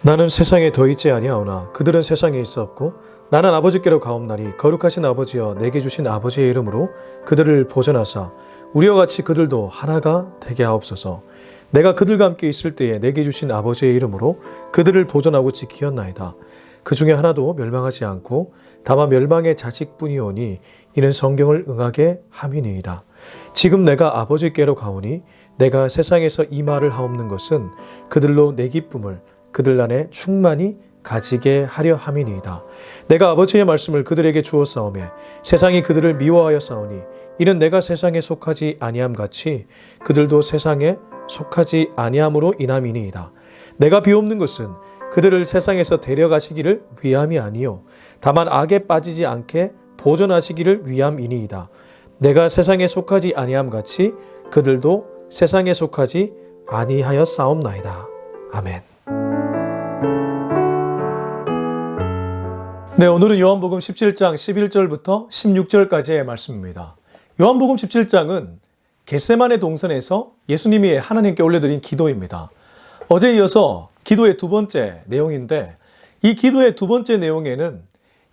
나는 세상에 더 있지 아니하오나 그들은 세상에 있어 없고 나는 아버지께로 가옵나니 거룩하신 아버지여 내게 주신 아버지의 이름으로 그들을 보존하사 우리와 같이 그들도 하나가 되게 하옵소서. 내가 그들과 함께 있을 때에 내게 주신 아버지의 이름으로 그들을 보존하고 지키었나이다. 그 중에 하나도 멸망하지 않고 다만 멸망의 자식뿐이오니 이는 성경을 응하게 함이니이다. 지금 내가 아버지께로 가오니 내가 세상에서 이 말을 하옵는 것은 그들로 내 기쁨을 그들 안에 충만히 가지게 하려 함이니이다. 내가 아버지의 말씀을 그들에게 주었사오매 세상이 그들을 미워하여 싸우니 이는 내가 세상에 속하지 아니함 같이 그들도 세상에 속하지 아니함으로 인함이니이다. 내가 비옵는 것은 그들을 세상에서 데려가시기를 위함이 아니요 다만 악에 빠지지 않게 보존하시기를 위함이니이다. 내가 세상에 속하지 아니함 같이 그들도 세상에 속하지 아니하여 싸움나이다. 아멘. 네, 오늘은 요한복음 17장 11절부터 16절까지의 말씀입니다. 요한복음 17장은 겟세마네 동산에서 예수님이 하나님께 올려드린 기도입니다. 어제 이어서 기도의 두 번째 내용인데 이 기도의 두 번째 내용에는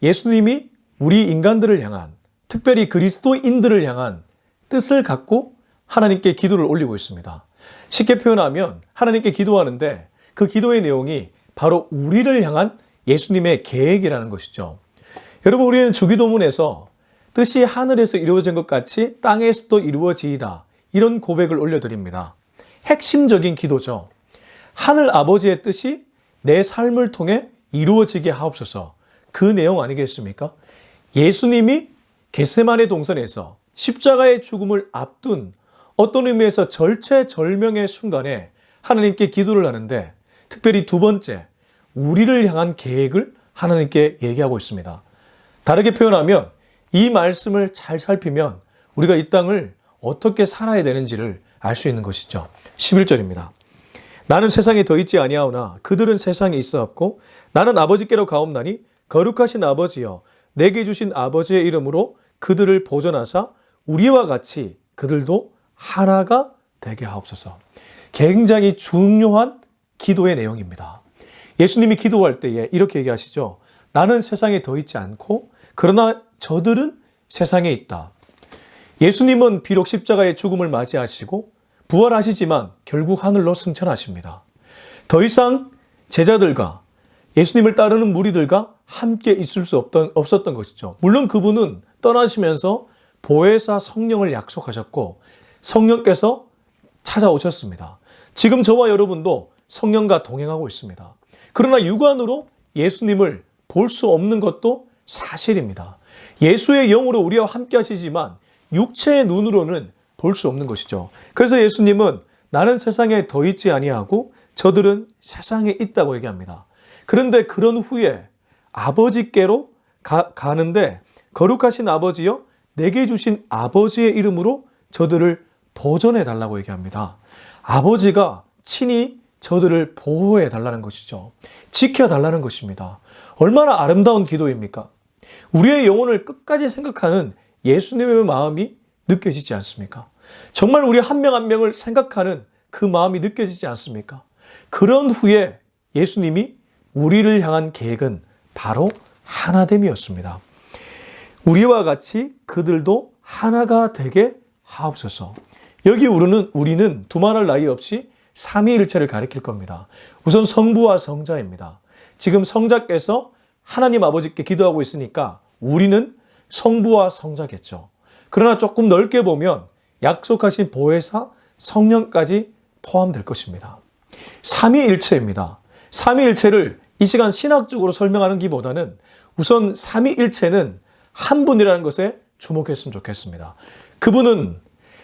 예수님이 우리 인간들을 향한, 특별히 그리스도인들을 향한 뜻을 갖고 하나님께 기도를 올리고 있습니다. 쉽게 표현하면 하나님께 기도하는데 그 기도의 내용이 바로 우리를 향한 예수님의 계획이라는 것이죠. 여러분, 우리는 주기도문에서 뜻이 하늘에서 이루어진 것 같이 땅에서도 이루어지이다, 이런 고백을 올려드립니다. 핵심적인 기도죠. 하늘 아버지의 뜻이 내 삶을 통해 이루어지게 하옵소서. 그 내용 아니겠습니까? 예수님이 겟세마네 동산에서 십자가의 죽음을 앞둔 어떤 의미에서 절체절명의 순간에 하나님께 기도를 하는데 특별히 두 번째, 우리를 향한 계획을 하나님께 얘기하고 있습니다. 다르게 표현하면 이 말씀을 잘 살피면 우리가 이 땅을 어떻게 살아야 되는지를 알 수 있는 것이죠. 11절입니다. 나는 세상에 더 있지 아니하오나 그들은 세상에 있어 없고 나는 아버지께로 가옵나니 거룩하신 아버지여 내게 주신 아버지의 이름으로 그들을 보존하사 우리와 같이 그들도 하나가 되게 하옵소서. 굉장히 중요한 기도의 내용입니다. 예수님이 기도할 때에 이렇게 얘기하시죠. 나는 세상에 더 있지 않고 그러나 저들은 세상에 있다. 예수님은 비록 십자가의 죽음을 맞이하시고 부활하시지만 결국 하늘로 승천하십니다. 더 이상 제자들과 예수님을 따르는 무리들과 함께 있을 수 없었던 것이죠. 물론 그분은 떠나시면서 보혜사 성령을 약속하셨고 성령께서 찾아오셨습니다. 지금 저와 여러분도 성령과 동행하고 있습니다. 그러나 육안으로 예수님을 볼 수 없는 것도 사실입니다. 예수의 영으로 우리와 함께 하시지만 육체의 눈으로는 볼 수 없는 것이죠. 그래서 예수님은 나는 세상에 더 있지 아니하고 저들은 세상에 있다고 얘기합니다. 그런데 그런 후에 아버지께로 가는데 거룩하신 아버지여 내게 주신 아버지의 이름으로 저들을 보존해 달라고 얘기합니다. 아버지가 친히 저들을 보호해 달라는 것이죠. 지켜 달라는 것입니다. 얼마나 아름다운 기도입니까? 우리의 영혼을 끝까지 생각하는 예수님의 마음이 느껴지지 않습니까? 정말 우리 한 명 한 명을 생각하는 그 마음이 느껴지지 않습니까? 그런 후에 예수님이 우리를 향한 계획은 바로 하나됨이었습니다. 우리와 같이 그들도 하나가 되게 하옵소서. 여기 우리는 두말할 나위 없이 삼위일체를 가리킬 겁니다. 우선 성부와 성자입니다. 지금 성자께서 하나님 아버지께 기도하고 있으니까 우리는 성부와 성자겠죠. 그러나 조금 넓게 보면 약속하신 보혜사 성령까지 포함될 것입니다. 삼위일체입니다. 삼위일체를 이 시간 신학적으로 설명하는 기보다는 우선 삼위일체는 한 분이라는 것에 주목했으면 좋겠습니다. 그분은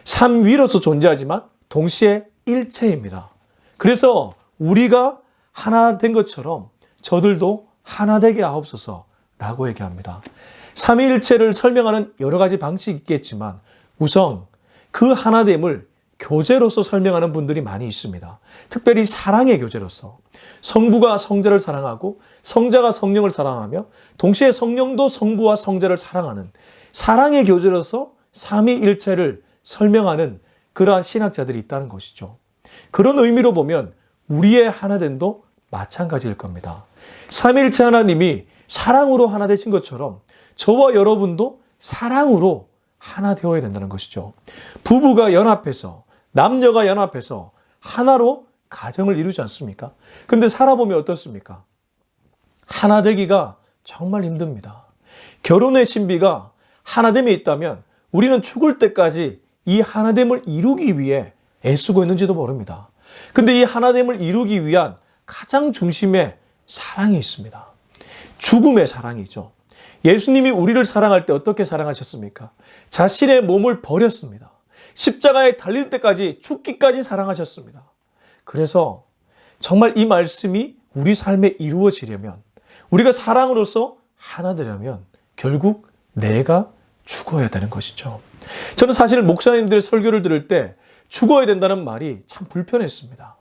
삼위로서 존재하지만 동시에 일체입니다. 그래서 우리가 하나 된 것처럼 저들도 하나 되게 하옵소서라고 얘기합니다. 삼위일체를 설명하는 여러 가지 방식이 있겠지만 우선 그 하나됨을 교제로서 설명하는 분들이 많이 있습니다. 특별히 사랑의 교제로서 성부가 성자를 사랑하고 성자가 성령을 사랑하며 동시에 성령도 성부와 성자를 사랑하는 사랑의 교제로서 삼위일체를 설명하는 그러한 신학자들이 있다는 것이죠. 그런 의미로 보면 우리의 하나됨도 마찬가지일 겁니다. 삼위일체 하나님이 사랑으로 하나 되신 것처럼 저와 여러분도 사랑으로 하나 되어야 된다는 것이죠. 부부가 연합해서, 남녀가 연합해서 하나로 가정을 이루지 않습니까? 근데 살아보면 어떻습니까? 하나 되기가 정말 힘듭니다. 결혼의 신비가 하나됨에 있다면 우리는 죽을 때까지 이 하나됨을 이루기 위해 애쓰고 있는지도 모릅니다. 근데 이 하나됨을 이루기 위한 가장 중심에 사랑이 있습니다. 죽음의 사랑이죠. 예수님이 우리를 사랑할 때 어떻게 사랑하셨습니까? 자신의 몸을 버렸습니다. 십자가에 달릴 때까지 죽기까지 사랑하셨습니다. 그래서 정말 이 말씀이 우리 삶에 이루어지려면, 우리가 사랑으로서 하나 되려면 결국 내가 죽어야 되는 것이죠. 저는 사실 목사님들의 설교를 들을 때 죽어야 된다는 말이 참 불편했습니다.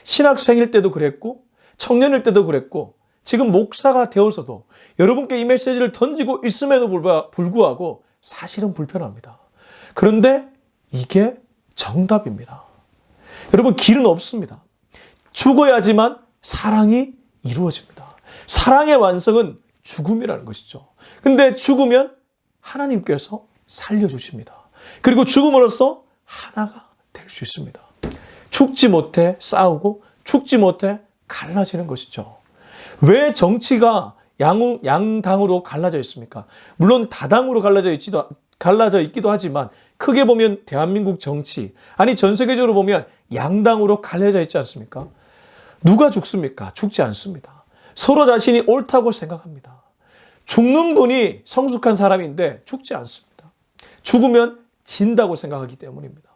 신학생일 때도 그랬고 청년일 때도 그랬고 지금 목사가 되어서도 여러분께 이 메시지를 던지고 있음에도 불구하고 사실은 불편합니다. 그런데 이게 정답입니다. 여러분, 길은 없습니다. 죽어야지만 사랑이 이루어집니다. 사랑의 완성은 죽음이라는 것이죠. 근데 죽으면 하나님께서 살려주십니다. 그리고 죽음으로써 하나가 될 수 있습니다. 죽지 못해 싸우고 죽지 못해 갈라지는 것이죠. 왜 정치가 양당으로 갈라져 있습니까? 물론 다당으로 갈라져 있기도 하지만 크게 보면 대한민국 정치, 아니 전 세계적으로 보면 양당으로 갈라져 있지 않습니까? 누가 죽습니까? 죽지 않습니다. 서로 자신이 옳다고 생각합니다. 죽는 분이 성숙한 사람인데 죽지 않습니다. 죽으면 진다고 생각하기 때문입니다.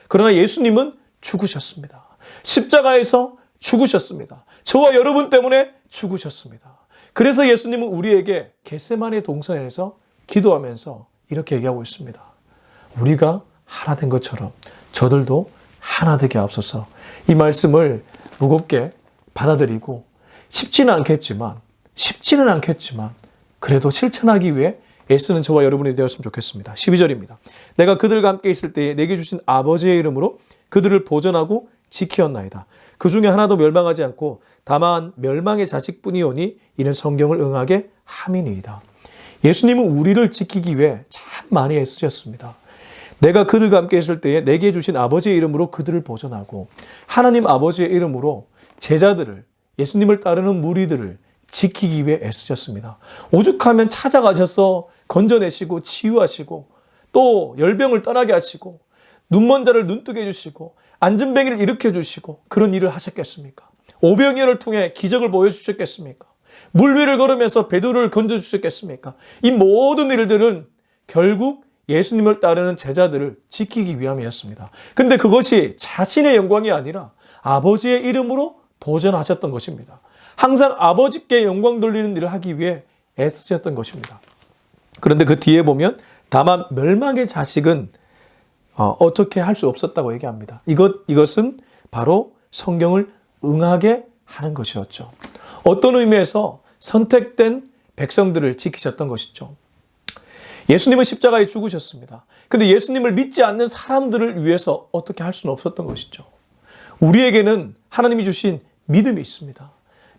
그러나 예수님은 죽으셨습니다. 십자가에서 죽으셨습니다. 저와 여러분 때문에 죽으셨습니다. 그래서 예수님은 우리에게 겟세마네 동산에서 기도하면서 이렇게 얘기하고 있습니다. 우리가 하나 된 것처럼 저들도 하나 되게 하옵소서. 이 말씀을 무겁게 받아들이고 쉽지는 않겠지만 그래도 실천하기 위해 애쓰는 저와 여러분이 되었으면 좋겠습니다. 12절입니다. 내가 그들과 함께 있을 때에 내게 주신 아버지의 이름으로 그들을 보존하고 지키었나이다. 그 중에 하나도 멸망하지 않고 다만 멸망의 자식뿐이오니 이는 성경을 응하게 함이니이다. 예수님은 우리를 지키기 위해 참 많이 애쓰셨습니다. 내가 그들과 함께 있을 때에 내게 주신 아버지의 이름으로 그들을 보존하고 하나님 아버지의 이름으로 제자들을, 예수님을 따르는 무리들을 지키기 위해 애쓰셨습니다. 오죽하면 찾아가셔서 건져내시고 치유하시고 또 열병을 떠나게 하시고 눈먼 자를 눈뜨게 해주시고 안전뱅이를 일으켜 주시고 그런 일을 하셨겠습니까? 오병이어를 통해 기적을 보여주셨겠습니까? 물 위를 걸으면서 베드로를 건져주셨겠습니까? 이 모든 일들은 결국 예수님을 따르는 제자들을 지키기 위함이었습니다. 근데 그것이 자신의 영광이 아니라 아버지의 이름으로 보존하셨던 것입니다. 항상 아버지께 영광 돌리는 일을 하기 위해 애쓰셨던 것입니다. 그런데 그 뒤에 보면 다만 멸망의 자식은 어떻게 할 수 없었다고 얘기합니다. 이것은 바로 성경을 응하게 하는 것이었죠. 어떤 의미에서 선택된 백성들을 지키셨던 것이죠. 예수님은 십자가에 죽으셨습니다. 근데 예수님을 믿지 않는 사람들을 위해서 어떻게 할 수는 없었던 것이죠. 우리에게는 하나님이 주신 믿음이 있습니다.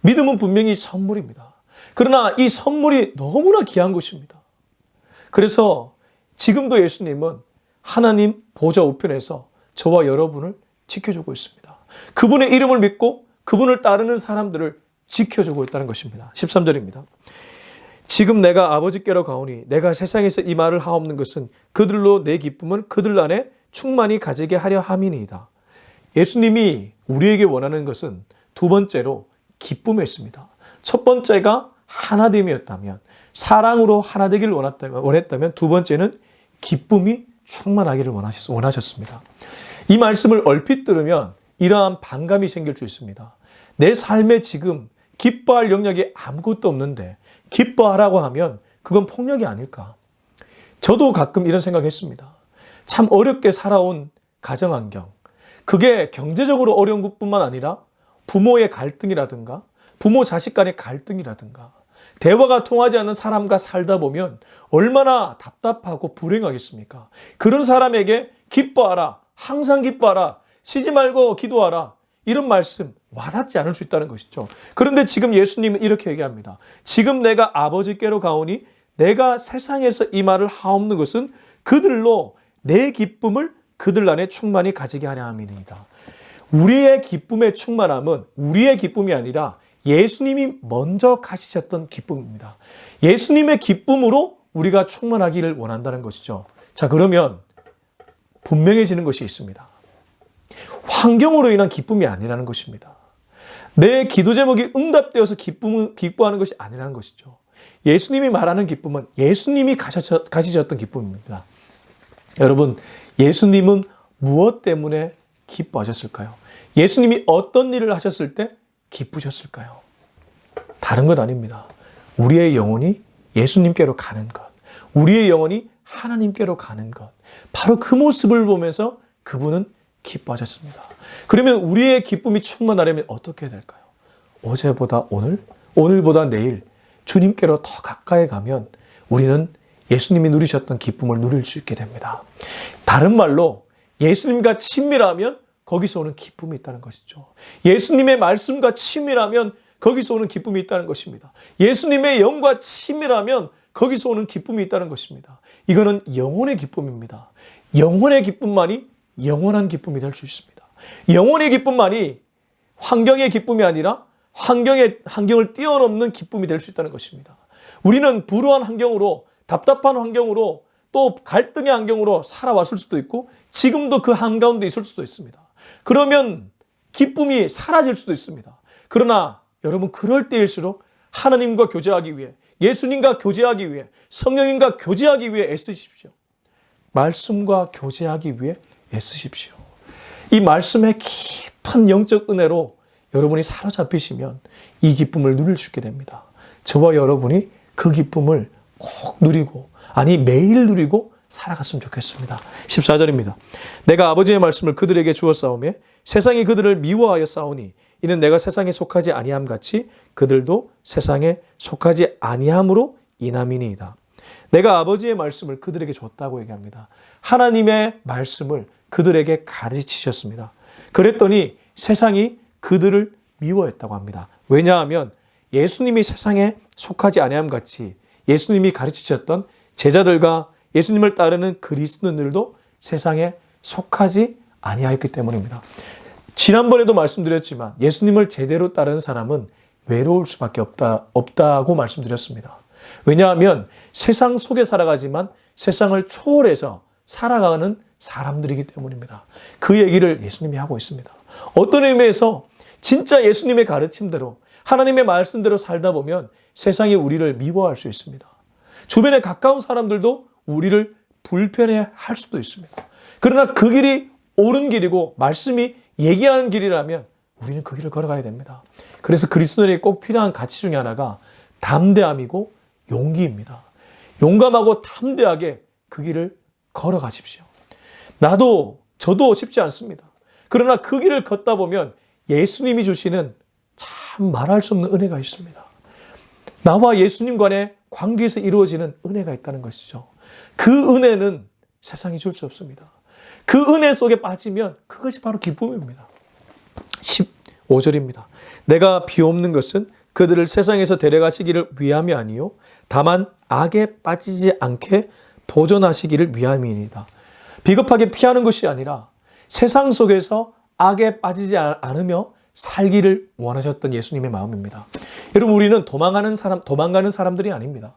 믿음은 분명히 선물입니다. 그러나 이 선물이 너무나 귀한 것입니다. 그래서 지금도 예수님은 하나님 보좌 우편에서 저와 여러분을 지켜주고 있습니다. 그분의 이름을 믿고 그분을 따르는 사람들을 지켜주고 있다는 것입니다. 13절입니다. 지금 내가 아버지께로 가오니 내가 세상에서 이 말을 하옵는 것은 그들로 내 기쁨을 그들 안에 충만히 가지게 하려 함이니이다. 예수님이 우리에게 원하는 것은 두 번째로 기쁨이었습니다. 첫 번째가 하나됨이었다면, 사랑으로 하나 되기를 원했다면 두 번째는 기쁨이 충만하기를 원하셨습니다. 이 말씀을 얼핏 들으면 이러한 반감이 생길 수 있습니다. 내 삶에 지금 기뻐할 영역이 아무것도 없는데 기뻐하라고 하면 그건 폭력이 아닐까? 저도 가끔 이런 생각했습니다. 참 어렵게 살아온 가정환경, 그게 경제적으로 어려운 것뿐만 아니라 부모의 갈등이라든가 부모 자식 간의 갈등이라든가 대화가 통하지 않는 사람과 살다 보면 얼마나 답답하고 불행하겠습니까? 그런 사람에게 기뻐하라, 항상 기뻐하라, 쉬지 말고 기도하라, 이런 말씀 와닿지 않을 수 있다는 것이죠. 그런데 지금 예수님은 이렇게 얘기합니다. 지금 내가 아버지께로 가오니 내가 세상에서 이 말을 하옵는 것은 그들로 내 기쁨을 그들 안에 충만히 가지게 하려 함이니이다. 우리의 기쁨의 충만함은 우리의 기쁨이 아니라 예수님이 먼저 가지셨던 기쁨입니다. 예수님의 기쁨으로 우리가 충만하기를 원한다는 것이죠. 자, 그러면 분명해지는 것이 있습니다. 환경으로 인한 기쁨이 아니라는 것입니다. 내 기도 제목이 응답되어서 기뻐하는 것이 아니라는 것이죠. 예수님이 말하는 기쁨은 예수님이 가지셨던 기쁨입니다. 여러분, 예수님은 무엇 때문에 기뻐하셨을까요? 예수님이 어떤 일을 하셨을 때 기쁘셨을까요? 다른 것 아닙니다. 우리의 영혼이 예수님께로 가는 것, 우리의 영혼이 하나님께로 가는 것, 바로 그 모습을 보면서 그분은 기뻐하셨습니다. 그러면 우리의 기쁨이 충만하려면 어떻게 해야 될까요? 어제보다 오늘, 오늘보다 내일 주님께로 더 가까이 가면 우리는 예수님이 누리셨던 기쁨을 누릴 수 있게 됩니다. 다른 말로 예수님과 친밀하면 거기서 오는 기쁨이 있다는 것이죠. 예수님의 말씀과 친밀하면 거기서 오는 기쁨이 있다는 것입니다. 예수님의 영과 친밀하면 거기서 오는 기쁨이 있다는 것입니다. 이거는 영혼의 기쁨입니다. 영혼의 기쁨만이 영원한 기쁨이 될 수 있습니다. 영혼의 기쁨만이 환경의 기쁨이 아니라 환경을 뛰어넘는 기쁨이 될 수 있다는 것입니다. 우리는 불우한 환경으로, 답답한 환경으로, 또 갈등의 환경으로 살아왔을 수도 있고 지금도 그 한가운데 있을 수도 있습니다. 그러면 기쁨이 사라질 수도 있습니다. 그러나 여러분, 그럴 때일수록 하나님과 교제하기 위해, 예수님과 교제하기 위해, 성령님과 교제하기 위해 애쓰십시오. 말씀과 교제하기 위해 애쓰십시오. 이 말씀의 깊은 영적 은혜로 여러분이 사로잡히시면 이 기쁨을 누릴 수 있게 됩니다. 저와 여러분이 그 기쁨을 꼭 누리고, 아니 매일 누리고 살아갔으면 좋겠습니다. 14절입니다. 내가 아버지의 말씀을 그들에게 주었사오매 세상이 그들을 미워하여 싸우니 이는 내가 세상에 속하지 아니함 같이 그들도 세상에 속하지 아니함으로 인함이니이다. 내가 아버지의 말씀을 그들에게 줬다고 얘기합니다. 하나님의 말씀을 그들에게 가르치셨습니다. 그랬더니 세상이 그들을 미워했다고 합니다. 왜냐하면 예수님이 세상에 속하지 아니함 같이 예수님이 가르치셨던 제자들과 예수님을 따르는 그리스도인들도 세상에 속하지 아니하였기 때문입니다. 지난번에도 말씀드렸지만 예수님을 제대로 따르는 사람은 외로울 수밖에 없다고 말씀드렸습니다. 왜냐하면 세상 속에 살아가지만 세상을 초월해서 살아가는 사람들이기 때문입니다. 그 얘기를 예수님이 하고 있습니다. 어떤 의미에서 진짜 예수님의 가르침대로 하나님의 말씀대로 살다 보면 세상이 우리를 미워할 수 있습니다. 주변에 가까운 사람들도 우리를 불편해할 수도 있습니다. 그러나 그 길이 옳은 길이고 말씀이 얘기하는 길이라면 우리는 그 길을 걸어가야 됩니다. 그래서 그리스도인에게 꼭 필요한 가치 중에 하나가 담대함이고 용기입니다. 용감하고 담대하게 그 길을 걸어가십시오. 저도 쉽지 않습니다. 그러나 그 길을 걷다 보면 예수님이 주시는 참 말할 수 없는 은혜가 있습니다. 나와 예수님 간의 관계에서 이루어지는 은혜가 있다는 것이죠. 그 은혜는 세상이 줄 수 없습니다. 그 은혜 속에 빠지면 그것이 바로 기쁨입니다. 15절입니다. 내가 비옵는 것은 그들을 세상에서 데려가시기를 위함이 아니요 다만 악에 빠지지 않게 보존하시기를 위함이니이다. 비겁하게 피하는 것이 아니라 세상 속에서 악에 빠지지 않으며 살기를 원하셨던 예수님의 마음입니다. 여러분, 우리는 도망가는 사람들이 아닙니다.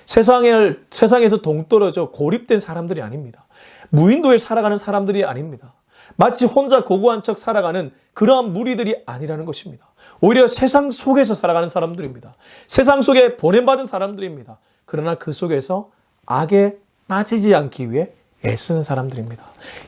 세상에서 동떨어져 고립된 사람들이 아닙니다. 무인도에 살아가는 사람들이 아닙니다. 마치 혼자 고고한 척 살아가는 그러한 무리들이 아니라는 것입니다. 오히려 세상 속에서 살아가는 사람들입니다. 세상 속에 보냄받은 사람들입니다. 그러나 그 속에서 악에 빠지지 않기 위해 애쓰는 사람들입니다.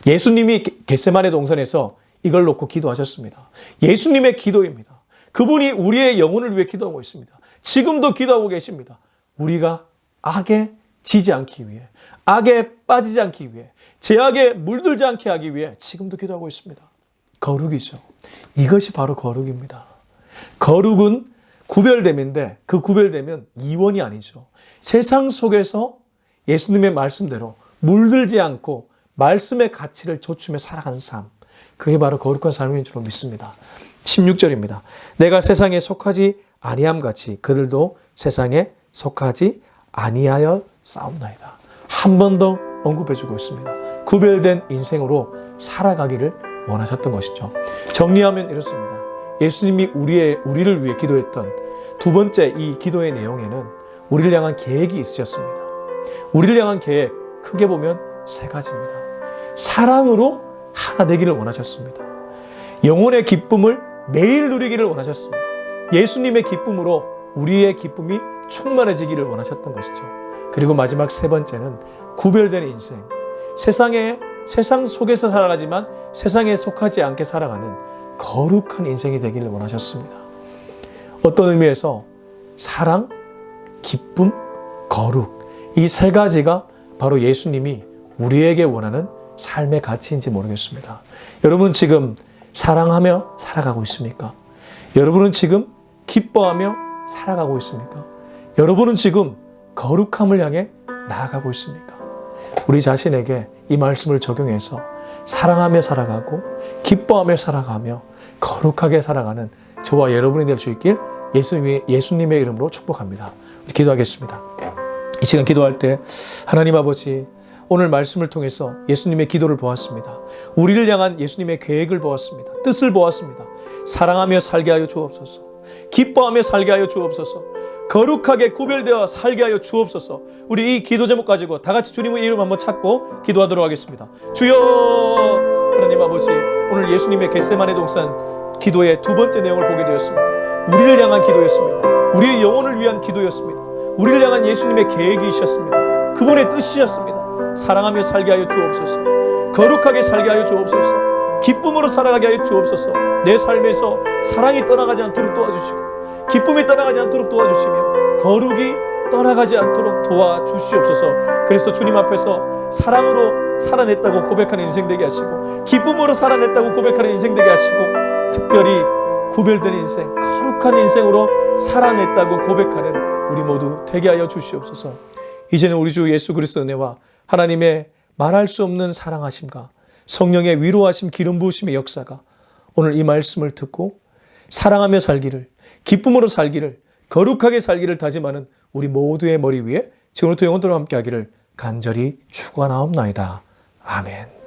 예수님이 겟세마네 동산에서 이걸 놓고 기도하셨습니다. 예수님의 기도입니다. 그분이 우리의 영혼을 위해 기도하고 있습니다. 지금도 기도하고 계십니다. 우리가 악에 지지 않기 위해, 악에 빠지지 않기 위해, 죄악에 물들지 않게 하기 위해 지금도 기도하고 있습니다. 거룩이죠. 이것이 바로 거룩입니다. 거룩은 구별됨인데 그 구별됨은 이원이 아니죠. 세상 속에서 예수님의 말씀대로 물들지 않고 말씀의 가치를 조춤해 살아가는 삶. 그게 바로 거룩한 삶인 줄로 믿습니다. 16절입니다. 내가 세상에 속하지 아니함 같이 그들도 세상에 속하지 아니하여 싸움나이다. 한 번 더 언급해주고 있습니다. 구별된 인생으로 살아가기를 원하셨던 것이죠. 정리하면 이렇습니다. 예수님이 우리를 위해 기도했던 두 번째 이 기도의 내용에는 우리를 향한 계획이 있으셨습니다. 우리를 향한 계획, 크게 보면 세 가지입니다. 사랑으로 하나 되기를 원하셨습니다. 영혼의 기쁨을 매일 누리기를 원하셨습니다. 예수님의 기쁨으로 우리의 기쁨이 충만해지기를 원하셨던 것이죠. 그리고 마지막 세 번째는 구별된 인생. 세상 속에서 살아가지만 세상에 속하지 않게 살아가는 거룩한 인생이 되기를 원하셨습니다. 어떤 의미에서 사랑, 기쁨, 거룩, 이 세 가지가 바로 예수님이 우리에게 원하는 삶의 가치인지 모르겠습니다. 여러분 지금 사랑하며 살아가고 있습니까? 여러분은 지금 기뻐하며 살아가고 있습니까? 여러분은 지금 거룩함을 향해 나아가고 있습니까? 우리 자신에게 이 말씀을 적용해서 사랑하며 살아가고 기뻐하며 살아가며 거룩하게 살아가는 저와 여러분이 될 수 있길 예수님의 이름으로 축복합니다. 기도하겠습니다. 이 시간 기도할 때 하나님 아버지, 오늘 말씀을 통해서 예수님의 기도를 보았습니다. 우리를 향한 예수님의 계획을 보았습니다. 뜻을 보았습니다. 사랑하며 살게 하여 주옵소서. 기뻐하며 살게 하여 주옵소서. 거룩하게 구별되어 살게 하여 주옵소서. 우리 이 기도 제목 가지고 다 같이 주님의 이름 한번 찾고 기도하도록 하겠습니다. 주여! 하나님 아버지, 오늘 예수님의 겟세마네 동산 기도의 두 번째 내용을 보게 되었습니다. 우리를 향한 기도였습니다. 우리의 영혼을 위한 기도였습니다. 우리를 향한 예수님의 계획이셨습니다. 그분의 뜻이셨습니다. 사랑하며 살게 하여 주옵소서. 거룩하게 살게 하여 주옵소서. 기쁨으로 살아가게 하여 주옵소서. 내 삶에서 사랑이 떠나가지 않도록 도와주시고 기쁨이 떠나가지 않도록 도와주시며 거룩이 떠나가지 않도록 도와주시옵소서. 그래서 주님 앞에서 사랑으로 살아냈다고 고백하는 인생 되게 하시고 기쁨으로 살아냈다고 고백하는 인생 되게 하시고 특별히 구별된 인생, 거룩한 인생으로 살아냈다고 고백하는 우리 모두 되게 하여 주시옵소서. 이제는 우리 주 예수 그리스도의 은혜와 하나님의 말할 수 없는 사랑하심과 성령의 위로하심, 기름 부으심의 역사가 오늘 이 말씀을 듣고 사랑하며 살기를, 기쁨으로 살기를, 거룩하게 살기를 다짐하는 우리 모두의 머리 위에 지금부터 영원토록 함께 하기를 간절히 축원하옵나이다. 아멘.